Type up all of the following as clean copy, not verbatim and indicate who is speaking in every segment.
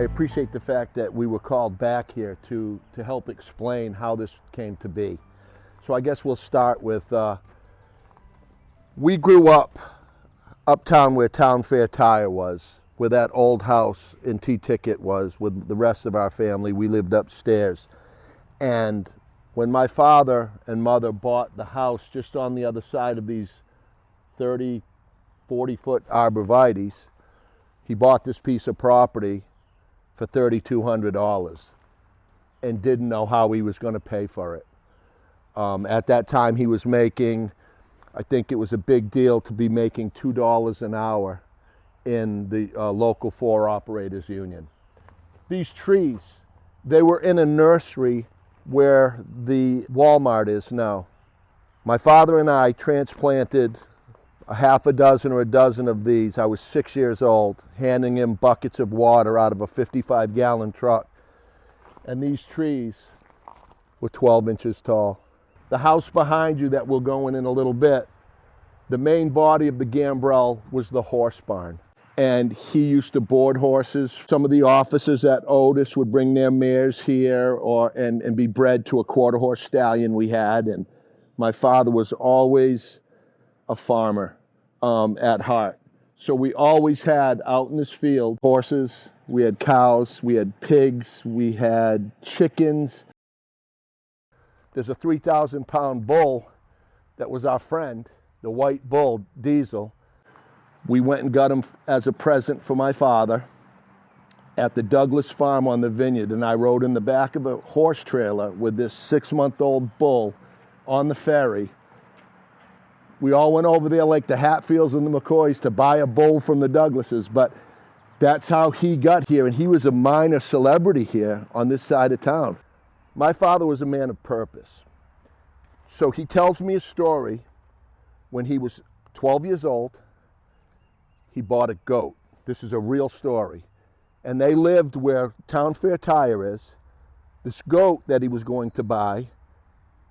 Speaker 1: appreciate the fact that we were called back here to help explain how this came to be. So I guess we'll start with, we grew up uptown where Town Fair Tire was, where that old house in T-Ticket was with the rest of our family. We lived upstairs. And when my father and mother bought the house just on the other side of these 30, 40-foot arborvitaes, he bought this piece of property for $3,200 and didn't know how he was going to pay for it. At that time he was making, I think it was a big deal to be making $2 an hour in the local 4 operators union. These trees, they were in a nursery where the Walmart is now. My father and I transplanted a half a dozen or a dozen of these. I was 6 years old, handing him buckets of water out of a 55-gallon truck. And these trees were 12 inches tall. The house behind you that we'll go in a little bit, the main body of the gambrel was the horse barn. And he used to board horses. Some of the officers at Otis would bring their mares here and be bred to a quarter horse stallion we had. And my father was always a farmer at heart. So we always had out in this field horses, we had cows, we had pigs, we had chickens. There's a 3,000-pound bull that was our friend, the white bull, Diesel. We went and got him as a present for my father at the Douglas Farm on the Vineyard, and I rode in the back of a horse trailer with this 6-month-old bull on the ferry. We all went over there like the Hatfields and the McCoys to buy a bull from the Douglases, but that's how he got here, and he was a minor celebrity here on this side of town. My father was a man of purpose. So he tells me a story. When he was 12 years old, he bought a goat. This is a real story. And they lived where Town Fair Tire is. This goat that he was going to buy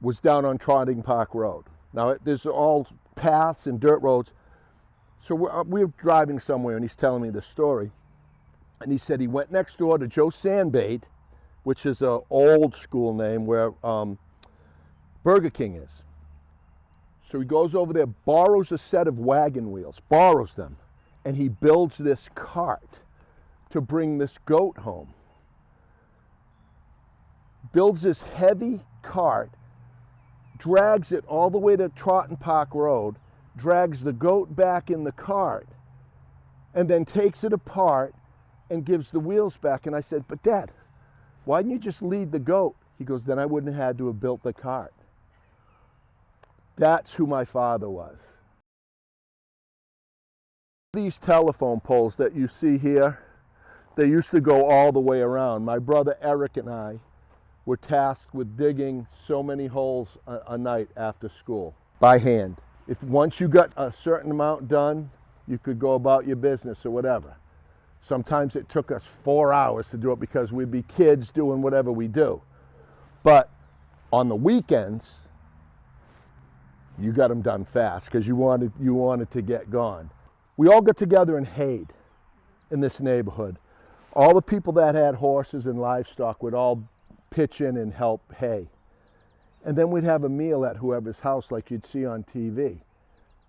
Speaker 1: was down on Trotting Park Road. Now, there's all paths and dirt roads. So we're driving somewhere, and he's telling me this story. And he said he went next door to Joe Sandbait, which is an old school name where Burger King is. So he goes over there, borrows a set of wagon wheels, borrows them, and he builds this cart to bring this goat home. Builds this heavy cart, drags it all the way to Trotton Park Road, drags the goat back in the cart, and then takes it apart and gives the wheels back. And I said, but Dad, why didn't you just lead the goat? He goes, then I wouldn't have had to have built the cart. That's who my father was. These telephone poles that you see here, they used to go all the way around. My brother Eric and I were tasked with digging so many holes a night after school by hand. If once you got a certain amount done, you could go about your business or whatever. Sometimes it took us 4 hours to do it because we'd be kids doing whatever we do. But on the weekends, you got them done fast because you wanted to get gone. We all got together and hayed in this neighborhood. All the people that had horses and livestock would all pitch in and help hay. And then we'd have a meal at whoever's house like you'd see on TV.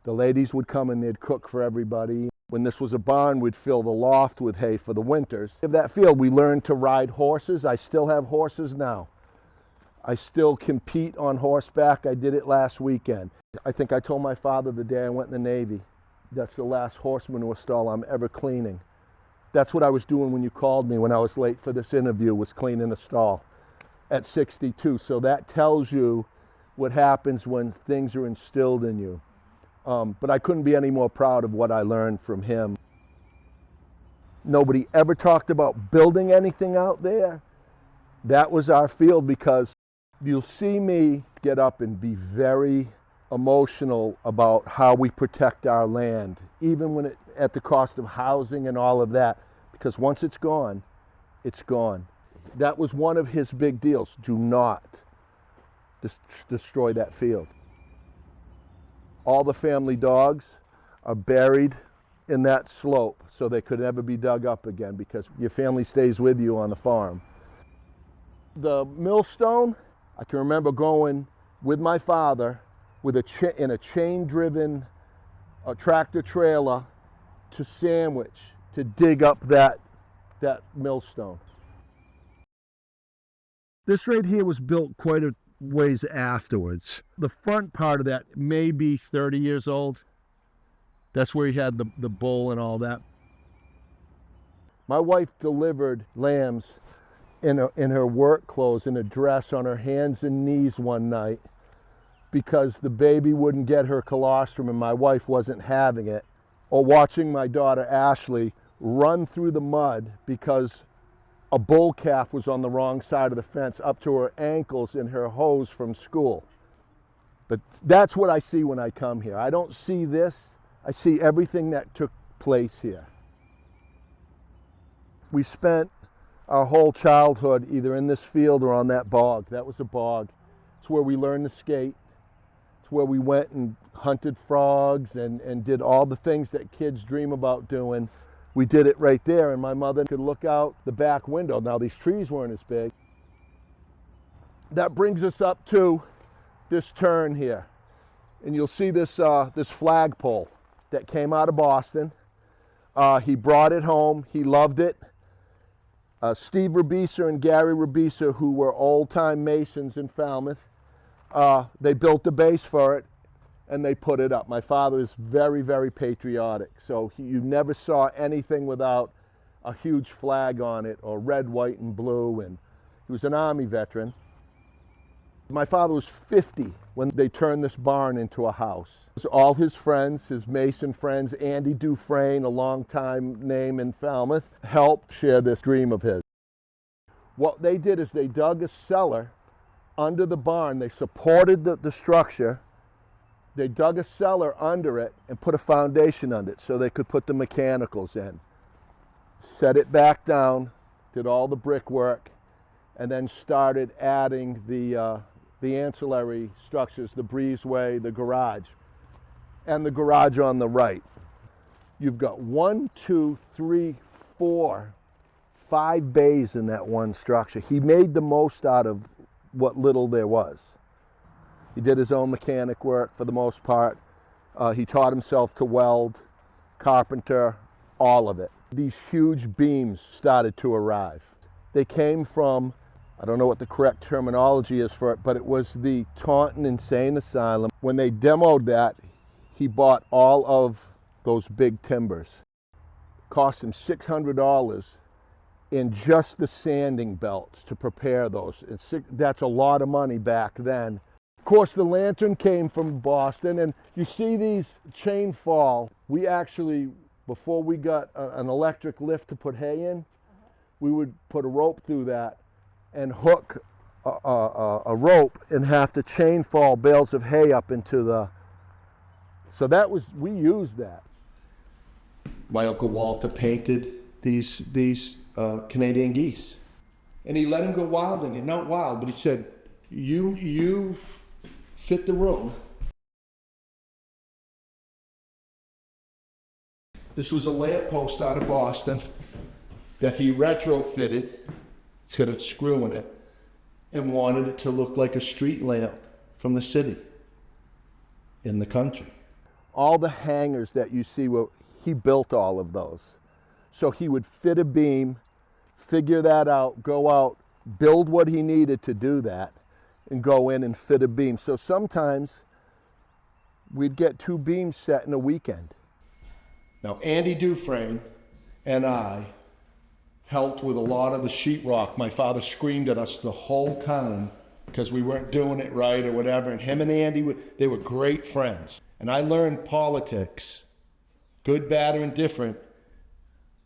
Speaker 1: The ladies would come and they'd cook for everybody. When this was a barn, we'd fill the loft with hay for the winters. In that field, we learned to ride horses. I still have horses now. I still compete on horseback. I did it last weekend. I think I told my father the day I went in the Navy, that's the last horse manure stall I'm ever cleaning. That's what I was doing when you called me when I was late for this interview, was cleaning a stall at 62. So that tells you what happens when things are instilled in you. But I couldn't be any more proud of what I learned from him. Nobody ever talked about building anything out there. That was our field, because you'll see me get up and be very emotional about how we protect our land, even when at the cost of housing and all of that, because once it's gone, it's gone. That was one of his big deals. Do not destroy that field. All the family dogs are buried in that slope so they could never be dug up again, because your family stays with you on the farm. The millstone, I can remember going with my father with in a chain-driven tractor trailer to Sandwich to dig up that millstone. This right here was built quite a ways afterwards. The front part of that may be 30 years old. That's where he had the bull and all that. My wife delivered lambs in her work clothes, in a dress, on her hands and knees one night because the baby wouldn't get her colostrum and my wife wasn't having it. Or watching my daughter Ashley run through the mud because a bull calf was on the wrong side of the fence up to her ankles in her hose from school. But that's what I see when I come here. I don't see this. I see everything that took place here. We spent our whole childhood either in this field or on that bog. That was a bog. It's where we learned to skate. It's where we went and hunted frogs and did all the things that kids dream about doing. We did it right there, and my mother could look out the back window. Now, these trees weren't as big. That brings us up to this turn here. And you'll see this, this flagpole that came out of Boston. He brought it home. He loved it. Steve Rabisa and Gary Rabisa, who were old-time masons in Falmouth, they built the base for it, and they put it up. My father is very, very patriotic, so you never saw anything without a huge flag on it, or red, white, and blue, and he was an Army veteran. My father was 50 when they turned this barn into a house. All his friends, his Mason friends, Andy Dufresne, a long-time name in Falmouth, helped share this dream of his. What they did is they dug a cellar under the barn. They supported the structure. They dug a cellar under it and put a foundation under it so they could put the mechanicals in. Set it back down, did all the brickwork, and then started adding the ancillary structures, the breezeway, the garage, and the garage on the right. You've got 1, 2, 3, 4, 5 bays in that one structure. He made the most out of what little there was. He did his own mechanic work for the most part. He taught himself to weld, carpenter, all of it. These huge beams started to arrive. They came from, I don't know what the correct terminology is for it, but it was the Taunton Insane Asylum. When they demoed that, he bought all of those big timbers. Cost him $600 in just the sanding belts to prepare those. That's a lot of money back then. Of course, the lantern came from Boston, and you see these chain fall. We actually, before we got an electric lift to put hay in, we would put a rope through that and hook a rope and have to chain fall bales of hay up into the, so that was, we used that. My Uncle Walter painted these Canadian geese, and he let him go wild in it. Not wild, but he said, you fit the room. This was a lamp post out of Boston that he retrofitted. It's got a screw in it, and wanted it to look like a street lamp from the city in the country. All the hangers that you see, he built all of those. So he would fit a beam, figure that out, go out, build what he needed to do that, and go in and fit a beam. So sometimes we'd get 2 beams set in a weekend. Now, Andy Dufresne and I helped with a lot of the sheetrock. My father screamed at us the whole time because we weren't doing it right or whatever. And him and Andy, they were great friends. And I learned politics, good, bad, or indifferent,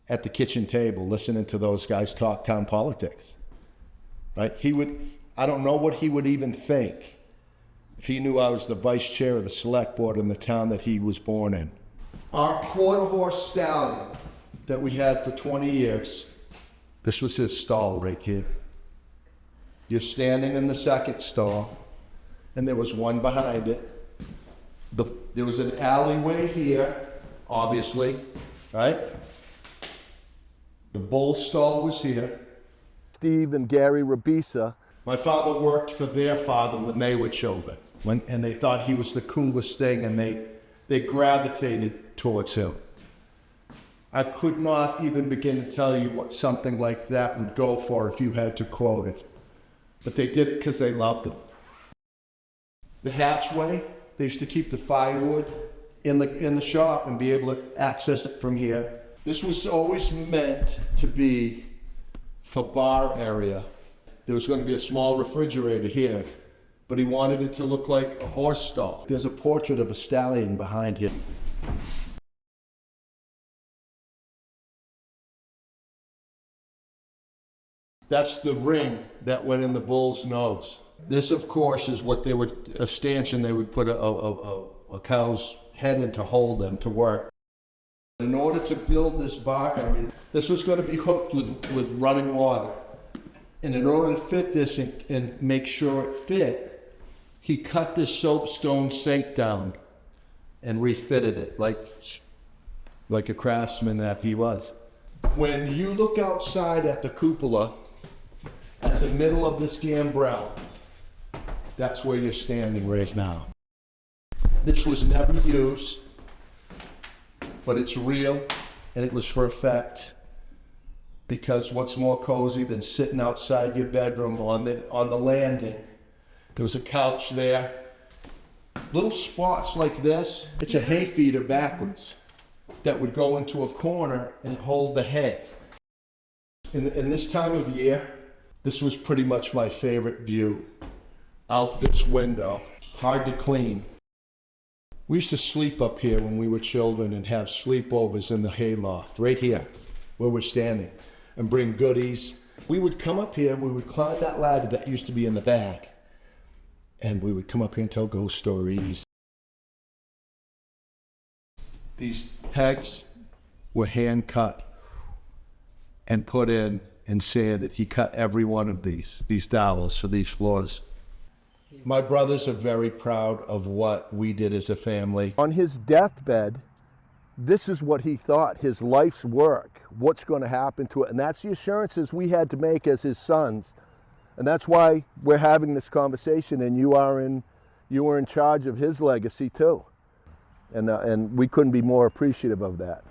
Speaker 1: at the kitchen table, listening to those guys talk town politics. Right? I don't know what he would even think if he knew I was the vice chair of the select board in the town that he was born in. Our quarter horse stallion that we had for 20 years, this was his stall right here. You're standing in the second stall, and there was one behind it. There was an alleyway here
Speaker 2: obviously, right? The bull stall was here.
Speaker 1: Steve and Gary Rabisa.
Speaker 2: My father worked for their father when they were children, and they thought he was the coolest thing, and they gravitated towards him. I could not even begin to tell you what something like that would go for if you had to quote it. But they did it because they loved him. The hatchway, they used to keep the firewood in the shop and be able to access it from here. This was always meant to be for bar area. There was going to be a small refrigerator here, but he wanted it to look like a horse stall. There's a portrait of a stallion behind him. That's the ring that went in the bull's nose. This, of course, is what they would, a stanchion they would put a cow's head in to hold them to work. In order to build this bar area, this was going to be hooked with running water. And in order to fit this and make sure it fit, he cut this soapstone sink down and refitted it like a craftsman that he was. When you look outside at the cupola, at the middle of this gambrel, that's where you're standing right now. This was never used, but it's real, and it was for effect. Because what's more cozy than sitting outside your bedroom on the landing? There was a couch there. Little spots like this, it's a hay feeder backwards that would go into a corner and hold the hay. In this time of year, this was pretty much my favorite view. Out this window, hard to clean. We used to sleep up here when we were children and have sleepovers in the hayloft, right here, where we're standing, and bring goodies. We would come up here, we would climb that ladder that used to be in the back, and we would come up here and tell ghost stories. These pegs were hand cut and put in and sanded. He cut every one of these dowels for these floors. My brothers are very proud of what we did as a family.
Speaker 1: On his deathbed, this is what he thought, his life's work, what's going to happen to it. And that's the assurances we had to make as his sons. And that's why we're having this conversation, and you are in charge of his legacy too. And we couldn't be more appreciative of that.